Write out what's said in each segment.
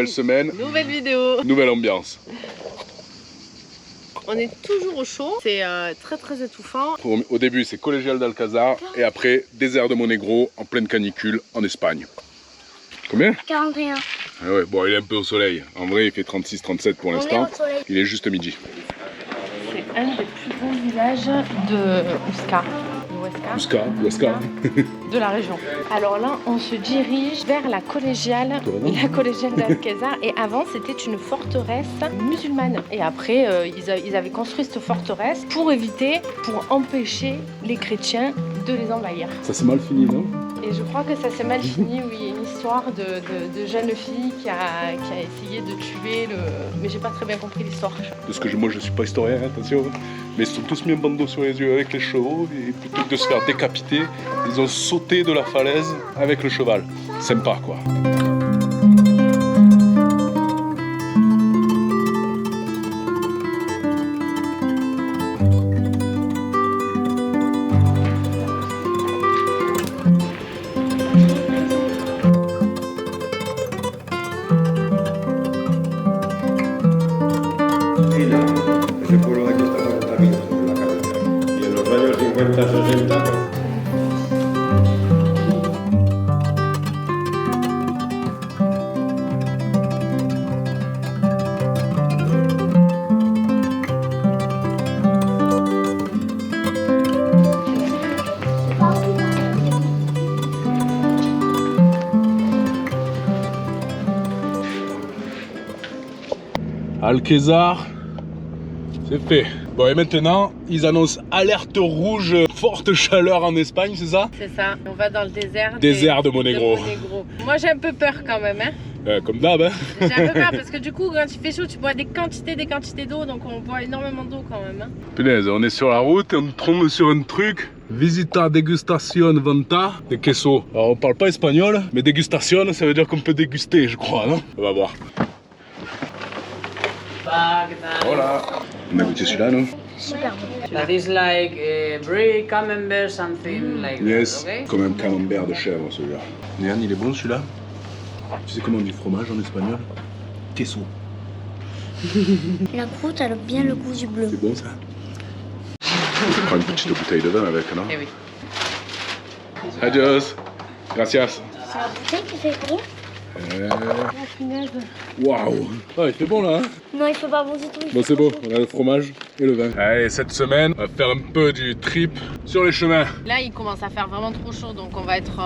nouvelle semaine, nouvelle vidéo, nouvelle ambiance. On est toujours au chaud, c'est très étouffant. Au début c'est Collégial d'Alcazar et après désert de Monegro en pleine canicule en Espagne. Combien? 41. Ah ouais, bon il est un peu au soleil, en vrai il fait 36-37 pour l'instant, il est juste midi. C'est un des plus beaux villages de Huesca. Huesca. De la région. Alors là, on se dirige vers la collégiale d'Alcazar. Et avant, c'était une forteresse musulmane. Et après, ils avaient construit cette forteresse pour empêcher les chrétiens de les envahir. Ça s'est mal fini, non? Et je crois que ça s'est mal fini, oui. Il y a une histoire de jeune fille qui a essayé de tuer le... Mais j'ai pas très bien compris l'histoire. Parce que moi je suis pas historien, attention. Mais ils sont tous mis un bandeau sur les yeux avec les chevaux et plutôt que de se faire décapiter, ils ont sauté de la falaise avec le cheval. Sympa quoi. Alcazar, c'est fait. Bon et maintenant, ils annoncent alerte rouge, forte chaleur en Espagne, c'est ça? C'est ça, on va dans le désert. Désert de Monegro. Moi j'ai un peu peur quand même, hein. Comme d'hab, hein. J'ai un peu peur parce que du coup, quand il fait chaud, tu bois des quantités d'eau, donc on boit énormément d'eau quand même, hein. Punaise, on est sur la route et on tombe sur un truc. Visita degustación venta de queso. Alors on parle pas espagnol, mais dégustation, ça veut dire qu'on peut déguster, je crois, non? On va voir. Voilà. On a goûté celui-là, non? Super bon. That is like brie, camembert, something like Yes, that, okay? comme un camembert de chèvre celui-là. Yann, il est bon celui-là? Tu sais comment on dit fromage en espagnol? Queso. La croûte, elle a bien le goût du bleu. C'est bon ça? Tu prends une petite bouteille de vin avec, non? Eh oui. Adios. Gracias. C'est la bouteille qui fait bon? Waouh! Ah, il fait bon là, hein? Non, il faut pas bon du tout. Bon, c'est beau, on a le fromage et le vin. Allez, cette semaine, on va faire un peu du trip sur les chemins. Là, il commence à faire vraiment trop chaud, donc on va être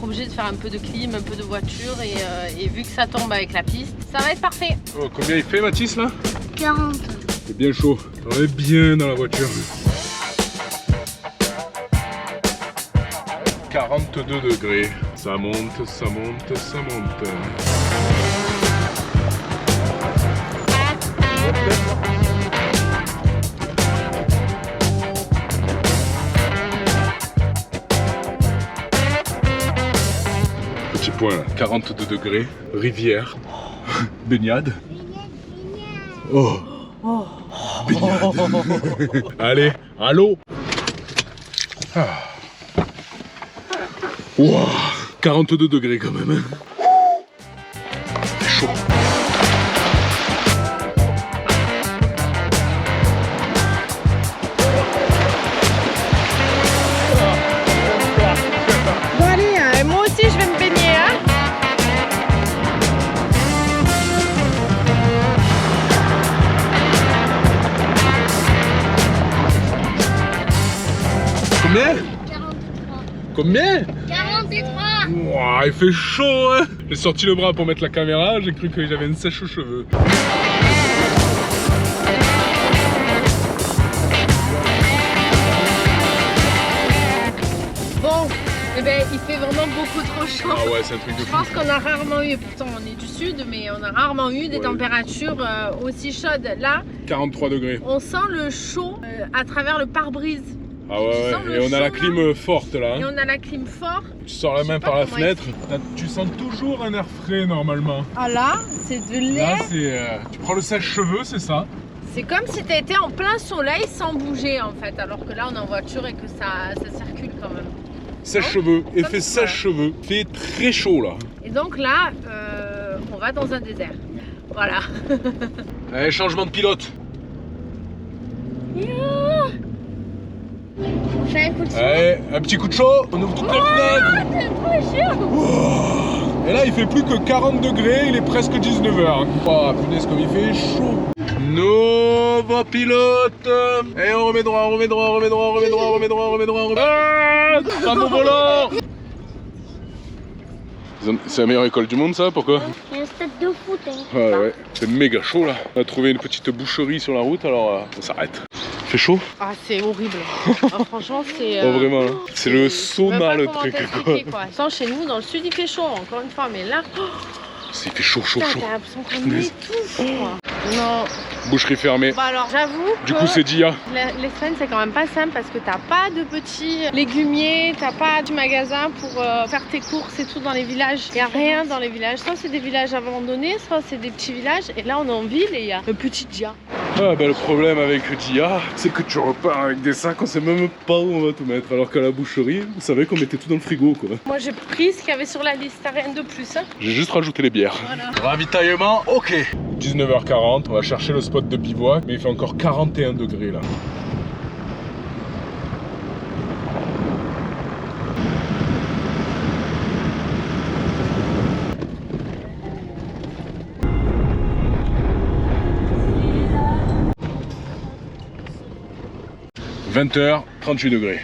obligé de faire un peu de clim, un peu de voiture, et vu que ça tombe avec la piste, ça va être parfait. Oh, combien il fait, Mathis, là? 40. C'est bien chaud, on est bien dans la voiture. 42 degrés. Ça monte, ça monte, ça monte. Petit point, 42 degrés, rivière, baignade. Oh, baignade. Allez, à l'eau. Wow, 42 degrés quand même. C'est chaud. Bon allez, moi aussi je vais me baigner, hein. Combien? 43. Combien? 43. Wow, il fait chaud, hein. J'ai sorti le bras pour mettre la caméra, j'ai cru que j'avais une sèche aux cheveux. Bon, eh ben, il fait vraiment beaucoup trop chaud. Ah ouais, c'est un truc de Je fou. pense qu'on a rarement eu, pourtant on est du sud, mais on a rarement eu des Ouais. températures aussi chaudes. Là, 43 degrés. on sent le chaud à travers le pare-brise. Ah ouais, Tu sens ouais. le Et on a la chaud, clim forte là. Et Hein. on a la clim fort. Tu sors la Je sais main pas par la comment fenêtre. Tu sens toujours un air frais normalement. Ah là, c'est de Là, l'air. c'est. Tu prends le sèche-cheveux, c'est ça. C'est comme si tu étais en plein soleil sans bouger en fait, alors que là on est en voiture et que ça circule quand même. Sèche-cheveux, effet Comme ça. sèche-cheveux. Fait très chaud là. Et donc là, on va dans un désert. Voilà. Allez, changement de pilote. On fait un coup de chaud. Allez, un petit coup de chaud. On ouvre toutes les fenêtres. C'est trop chaud. Oh. Et là, il fait plus que 40 degrés. Il est presque 19h. Oh, punaise, comme il fait chaud. Nouveau pilote. Et on remet droit, on remet droit, on remet droit, on remet droit, on remet droit, on remet droit, on remet droit. Ah, un bon volant. C'est la meilleure école du monde, ça? Pourquoi? Il y a un stade de foot. Hein. Ouais, ouais. C'est méga chaud, là. On a trouvé une petite boucherie sur la route, alors on s'arrête. Il fait chaud? Ah, c'est horrible. Franchement, c'est. Oh, vraiment, hein. C'est le sauna, le truc, quoi. Sans chez nous, dans le sud, il fait chaud, encore une fois, mais là. Il fait chaud, chaud, chaud. T'as l'impression qu'on étouffe, quoi. Non. Boucherie fermée. Bah alors, j'avoue. Du coup, c'est Dia. L'Espagne, c'est quand même pas simple parce que t'as pas de petits légumiers, t'as pas du magasin pour faire tes courses et tout dans les villages. Il y a rien dans les villages. Soit c'est des villages abandonnés, soit c'est des petits villages. Et là, on est en ville et il y a le petit Dia. Ah, bah, le problème avec Dia, c'est que tu repars avec des sacs, on sait même pas où on va tout mettre. Alors qu'à la boucherie, vous savez qu'on mettait tout dans le frigo, quoi. Moi, j'ai pris ce qu'il y avait sur la liste, t'as rien de plus. Hein. J'ai juste rajouté les bières. Voilà. Ravitaillement, ok. 19h40, on va chercher le spot de bivouac, mais il fait encore 41 degrés là. « 20h, 38 degrés. »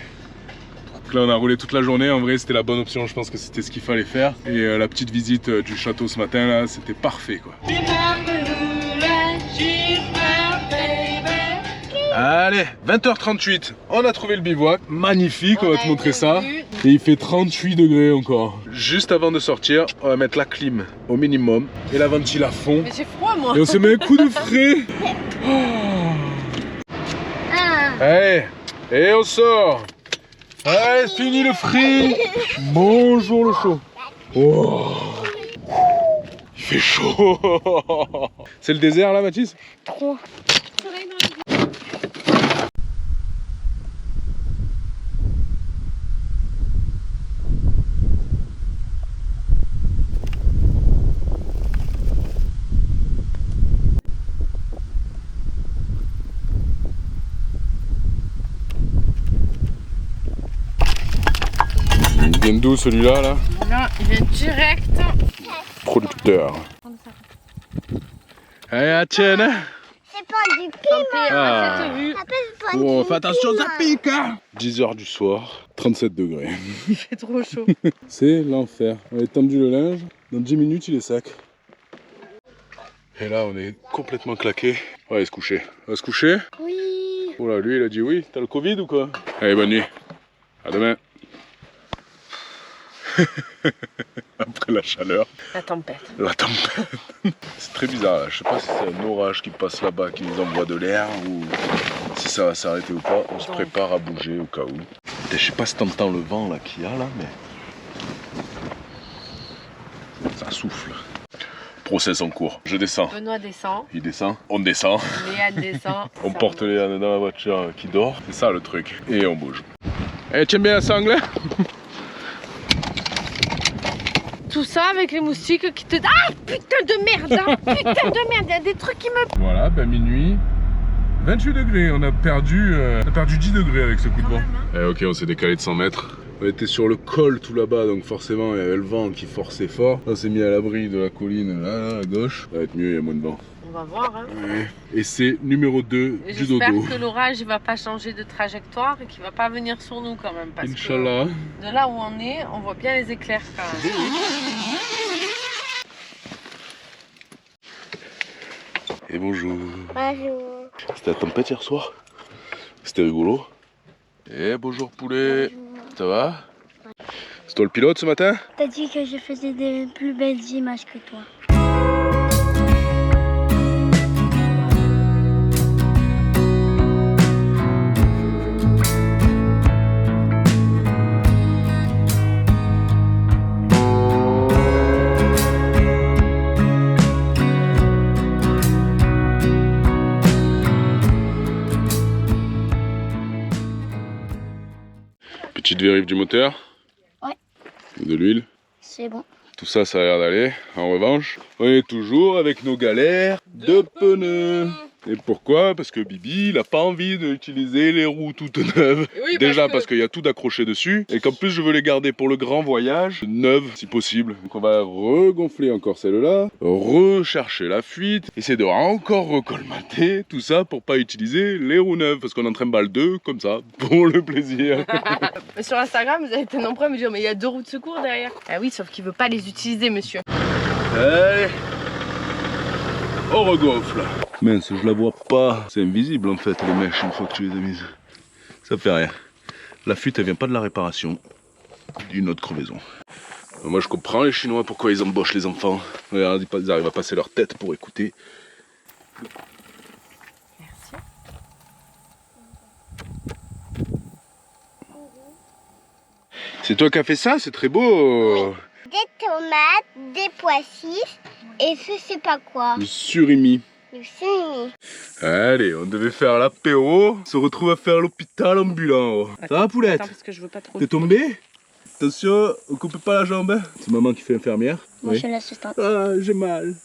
Donc là on a roulé toute la journée, en vrai c'était la bonne option, je pense que c'était ce qu'il fallait faire. Et la petite visite du château ce matin là, c'était parfait quoi. Allez, 20h38, on a trouvé le bivouac, magnifique, on va te montrer ça. Et il fait 38 degrés encore. Juste avant de sortir, on va mettre la clim au minimum et la ventile à fond. Mais j'ai froid moi. Et on se met un coup de frais. Allez, et on sort. Allez, fini le frais. Bonjour le chaud. Oh. Il fait chaud. C'est le désert là, Mathis? Trop. Il vient d'où celui-là là? Là, il vient direct. Producteur. Allez, la tienne. C'est pas du piment. Ah. Pas Oh, du fais attention, ça piment. pique hein. 10h du soir, 37 degrés. Il fait trop chaud. C'est l'enfer. On a étendu le linge, dans 10 minutes il est sec. Et là on est complètement claqué. On va aller se coucher. On va se coucher? Oui. Oh là, lui il a dit oui. T'as le Covid ou quoi? Allez, bonne nuit. À demain. Après la chaleur. La tempête. La tempête. C'est très bizarre là. Je sais pas si c'est un orage qui passe là-bas qui nous envoie de l'air ou si ça va s'arrêter ou pas. On se prépare à bouger au cas où. Je sais pas si t'entends le vent là qu'il y a là, mais ça souffle. Process en cours. Je descends. Benoît descend. Il descend. On descend. Léa descend. On porte Léa dans la voiture qui dort. C'est ça le truc. Et on bouge. Eh, tu aimes bien la sangle? Tout ça avec les moustiques qui te... Ah putain de merde hein. Putain de merde, il y a des trucs qui me... Voilà, ben minuit. 28 degrés, on a perdu 10 degrés avec ce coup de vent. Ok, on s'est décalé de 100 mètres. On était sur le col tout là-bas, donc forcément il y avait le vent qui forçait fort. On s'est mis à l'abri de la colline là, à gauche. Ça va être mieux, il y a moins de vent. On va voir hein. Ouais. Et c'est numéro 2 du dodo. J'espère que l'orage il va pas changer de trajectoire et qu'il va pas venir sur nous quand même. Parce Inch'Allah. que de là où on est, on voit bien les éclairs quand même. Et bonjour. Bonjour. C'était la tempête hier soir. C'était rigolo. Et bonjour poulet. Bonjour. Ça va? C'est toi le pilote ce matin? T'as dit que je faisais des plus belles images que toi. Petite vérif du moteur. Ouais. De l'huile. C'est bon. Tout ça, ça a l'air d'aller. En revanche, on est toujours avec nos galères de pneus. Et pourquoi? Parce que Bibi, il a pas envie d'utiliser les roues toutes neuves. Oui, déjà parce qu'il y a tout d'accroché dessus. Et qu'en plus, je veux les garder pour le grand voyage, neuves si possible. Donc on va regonfler encore celle-là, rechercher la fuite, essayer de encore recolmater tout ça pour pas utiliser les roues neuves. Parce qu'on en trimballe 2 comme ça, pour le plaisir. Sur Instagram, vous avez été nombreux à me dire mais il y a 2 roues de secours derrière. Ah oui, sauf qu'il veut pas les utiliser, monsieur. Allez, on regonfle. Mince, je la vois pas. C'est invisible en fait les mèches une fois que tu les as mises. Ça fait rien. La fuite elle vient pas de la réparation, d'une autre crevaison. Moi je comprends les Chinois pourquoi ils embauchent les enfants. Regarde, ils arrivent à passer leur tête pour écouter. Merci. C'est toi qui as fait ça, c'est très beau. Des tomates, des pois chiches et je sais pas quoi. Le surimi. Le surimi. Allez, on devait faire l'apéro, on se retrouve à faire l'hôpital ambulant. Ça va Poulette? Attends, parce que je veux pas trop. T'es tombé? Attention, on coupe pas la jambe. C'est maman qui fait infirmière. Moi je suis l'assistante. Ah, j'ai mal.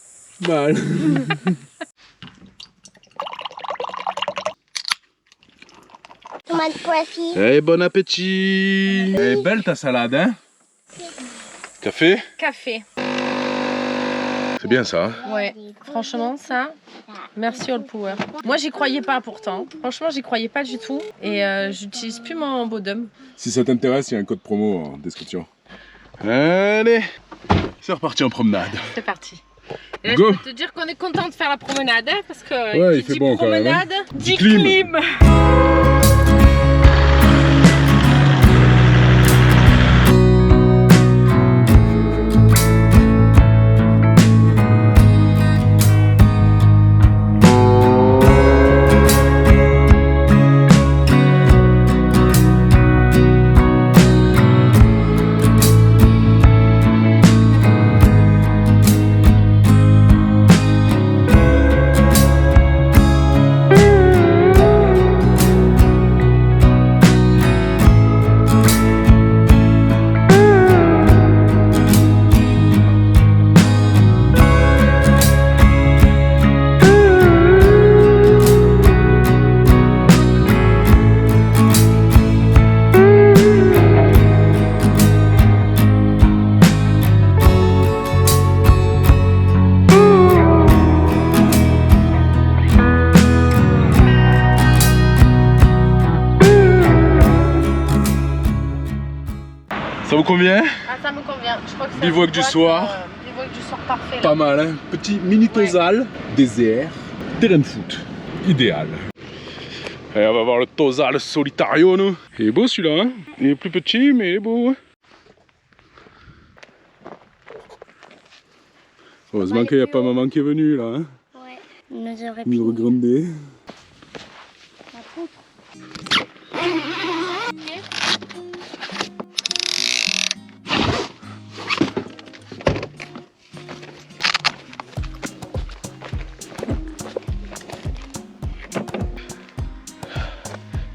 Mal. Tomate, pois chiches. Allez, bon appétit. Elle est belle ta salade, hein? Café? Café. C'est bien ça, hein? Ouais, franchement ça, merci All Power. Moi j'y croyais pas pourtant, franchement j'y croyais pas du tout et j'utilise plus mon Bodum. Si ça t'intéresse, il y a un code promo en description. Allez, c'est reparti en promenade. C'est parti. Et là, Go. je peux te dire qu'on est content de faire la promenade hein, parce que Ouais, qui il fait dit bon quand même, promenade, hein. dit Clim. clim. Ça vous convient? Ah ça me convient, je crois que c'est Bivouac du soir. Bivouac du soir parfait là. Pas mal, hein? Petit mini Tozal, désert, terrain de foot, idéal. Allez, on va voir le Tozal Solitario, nous. Il est beau celui-là, hein? Il est plus petit, mais il est beau. Hein? Heureusement qu'il n'y a pas maman qui est venue là. Hein? Ouais. Nous aurait Nous regrander.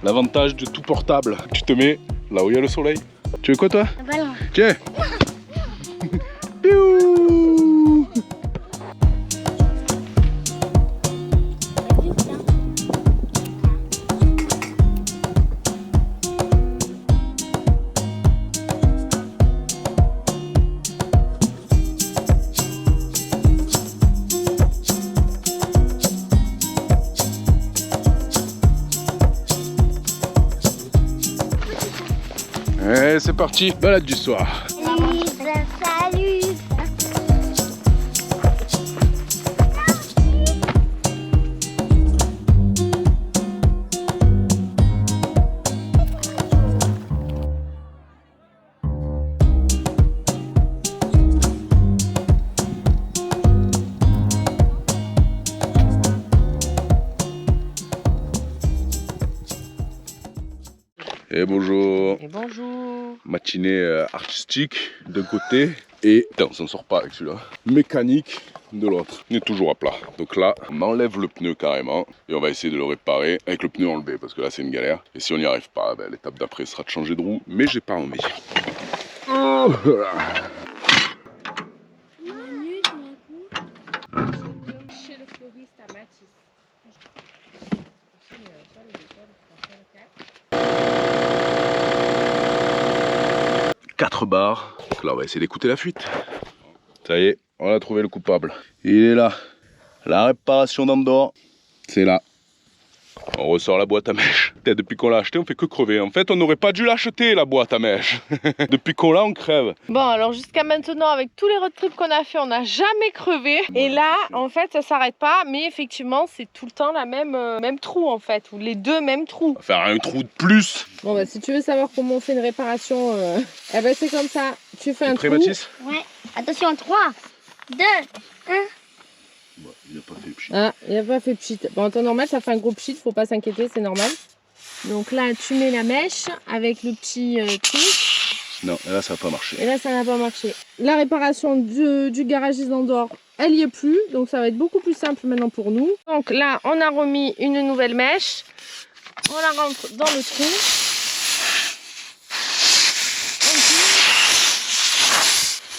L'avantage de tout portable, tu te mets là où il y a le soleil. Tu veux quoi toi? un ballon. Tiens. Piou. Et c'est parti, balade du soir. Salut. Et bonjour. Et bonjour. Matinée artistique d'un côté et putain, on s'en sort pas avec celui-là. Mécanique de l'autre. On est toujours à plat. Donc là, on enlève le pneu carrément et on va essayer de le réparer avec le pneu enlevé parce que là c'est une galère. Et si on n'y arrive pas, ben, l'étape d'après sera de changer de roue, mais j'ai pas envie. Oh, voilà. Quatre barres. Donc là, on va essayer d'écouter la fuite. Ça y est, on a trouvé le coupable. Il est là. La réparation d'Andorre, c'est là. On ressort la boîte à mèche. Depuis qu'on l'a acheté, on fait que crever. En fait, on n'aurait pas dû l'acheter, la boîte à mèche. Depuis qu'on l'a, on crève. Bon, alors jusqu'à maintenant, avec tous les road trips qu'on a fait, on n'a jamais crevé. Et là, en fait, ça s'arrête pas. Mais effectivement, c'est tout le temps la même trou, en fait. Ou les deux mêmes trous. On va faire un trou de plus. Bon, bah, si tu veux savoir comment on fait une réparation, eh ben, c'est comme ça. Tu fais un trou. Mathis? Ouais. Attention, 3, 2, 1. Bon, il n'a pas fait pchit. Ah, il n'a pas fait pchit. Bon, en temps normal, ça fait un gros pchit, faut pas s'inquiéter, c'est normal. Donc là, tu mets la mèche avec le petit trou. Non, là, ça n'a pas marché. Et là, ça n'a pas marché. La réparation du garagiste d'Andorre, elle y est plus. Donc ça va être beaucoup plus simple maintenant pour nous. Donc là, on a remis une nouvelle mèche. On la rentre dans le trou.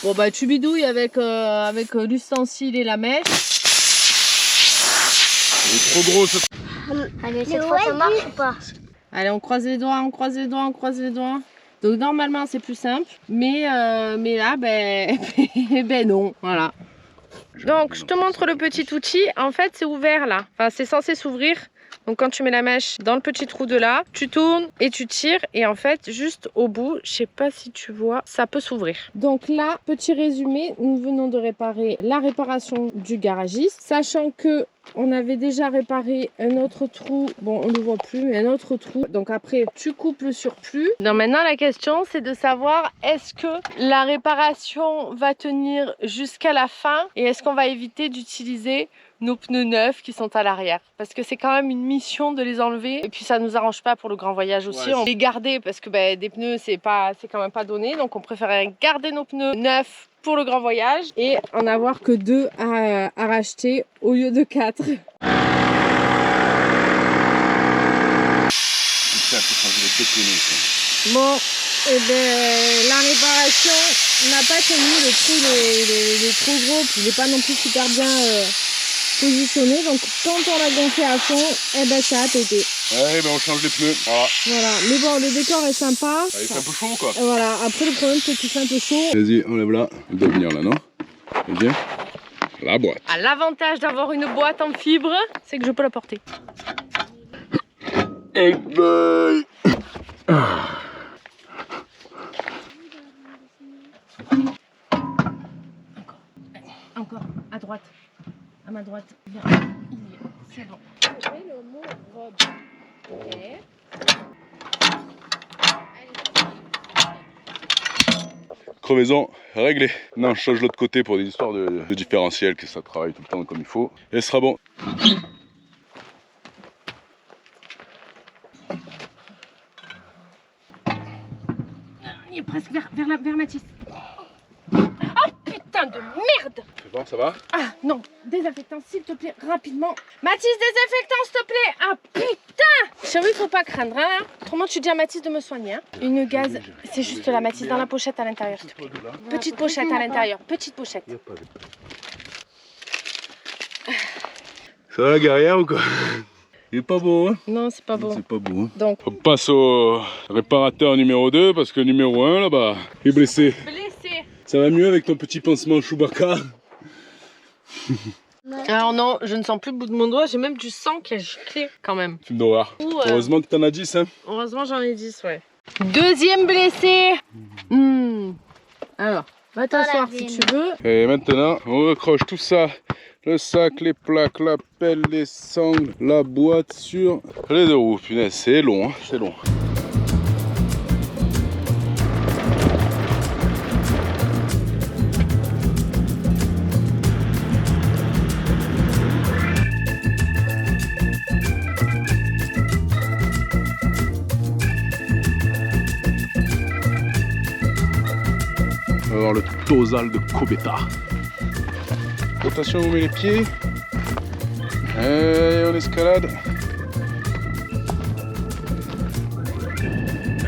Bon bah tu bidouilles avec l'ustensile et la mèche. Elle est trop grosse. Allez, cette fois, ça marche ou pas? Allez, on croise les doigts, on croise les doigts, on croise les doigts. Donc normalement c'est plus simple, mais là, ben non, voilà. Donc je te montre le petit outil. En fait c'est ouvert là, enfin c'est censé s'ouvrir. Donc quand tu mets la mèche dans le petit trou de là, tu tournes et tu tires et en fait juste au bout, je sais pas si tu vois, ça peut s'ouvrir. Donc là, petit résumé, nous venons de réparer la réparation du garagiste, sachant que on avait déjà réparé un autre trou, bon on ne le voit plus, mais un autre trou. Donc après tu coupes le surplus. Donc maintenant la question c'est de savoir est-ce que la réparation va tenir jusqu'à la fin et est-ce qu'on va éviter d'utiliser nos pneus neufs qui sont à l'arrière, parce que c'est quand même une mission de les enlever et puis ça nous arrange pas pour le grand voyage aussi. Ouais, on les garder parce que des pneus c'est quand même pas donné, donc on préférait garder nos pneus neufs pour le grand voyage et en avoir que 2 à racheter au lieu de 4. Bon, et la réparation n'a pas tenu, le trou il est trop gros, puis il n'est pas non plus super bien positionné, donc quand on l'a gonflé à fond, ça a pété. Ouais, on change les pneus, voilà. Mais bon, le décor est sympa. Il fait un peu chaud quoi. Voilà, après le problème c'est qu'il fait un peu chaud. Vas-y, enlève là, il doit venir là, non? Viens. La boîte. L'avantage d'avoir une boîte en fibre, c'est que je peux la porter. Hey boy. Encore, à droite. À ma droite, viens, c'est bon. Je mets le mot robe. Ok. Crevaison réglée. Non, je change l'autre côté pour des histoires de différentiel, que ça travaille tout le temps comme il faut. Et ce sera bon. Il est presque vers Mathis. Oh putain de merde! C'est bon, ça va? Ah non, désinfectant s'il te plaît, rapidement. Mathis, désinfectant s'il te plaît! Ah putain! Chérie, faut pas craindre, hein? Autrement, tu dis à Mathis de me soigner. Hein? Une gaz, c'est juste la Mathis dans la pochette à l'intérieur, s'il te plaît. Petite pochette à l'intérieur, petite pochette. Ça va la guerrière ou quoi? Il est pas beau, hein? Non, c'est pas beau. C'est pas beau, hein? Donc, on passe au réparateur numéro 2 parce que numéro 1 là-bas est blessé. Blessé. Ça va mieux avec ton petit pansement Chewbacca? Alors non, je ne sens plus le bout de mon doigt, j'ai même du sang qui a giclé quand même. Film d'horreur. Heureusement que t'en as 10, hein? Heureusement j'en ai 10, ouais. Deuxième blessé. Alors, va t'asseoir si tu veux. Et maintenant, on accroche tout ça. Le sac, les plaques, la pelle, les sangles, la boîte sur les 2 roues. Punaise, c'est long, hein, c'est long. On va voir le Tosal de Kobeta. Attention, on met les pieds. Et on escalade.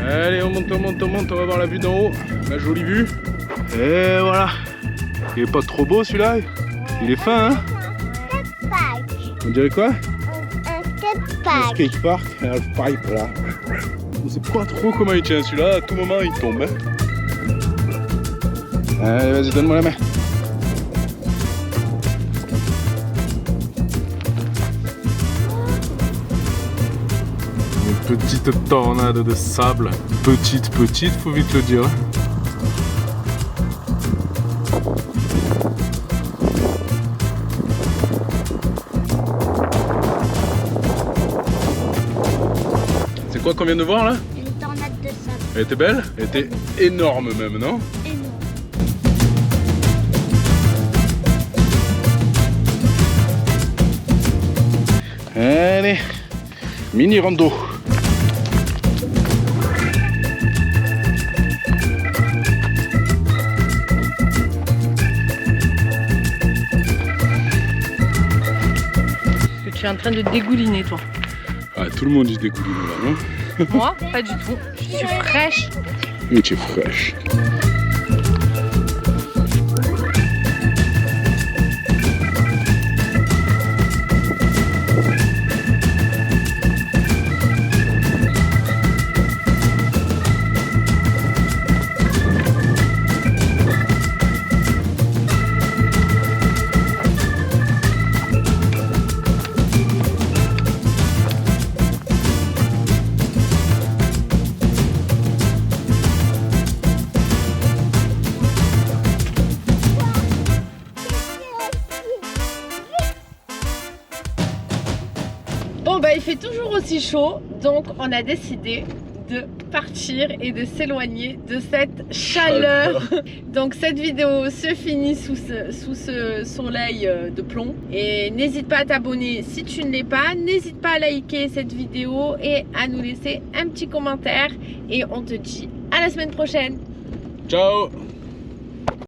Allez, on monte, on monte, on monte. On va voir la vue d'en haut. La jolie vue. Et voilà. Il est pas trop beau celui-là. Il est fin, hein? On dirait quoi? Un step park. skatepark, halfpipe là. On sait pas trop comment il tient celui-là, à tout moment il tombe. Hein. Allez, vas-y, donne-moi la main. Une petite tornade de sable. Petite, faut vite le dire. C'est quoi qu'on vient de voir là? Une tornade de sable. Elle était belle? Elle était énorme même, non? Énorme. Allez, mini rando. Tu es en train de dégouliner, toi. Ah, tout le monde dit dégouline là, non? Moi, pas du tout. Je suis fraîche. Oui, tu es fraîche. Bon bah il fait toujours aussi chaud, donc on a décidé de partir et de s'éloigner de cette chaleur. Donc cette vidéo se finit sous ce soleil de plomb. Et n'hésite pas à t'abonner si tu ne l'es pas. N'hésite pas à liker cette vidéo et à nous laisser un petit commentaire. Et on te dit à la semaine prochaine. Ciao!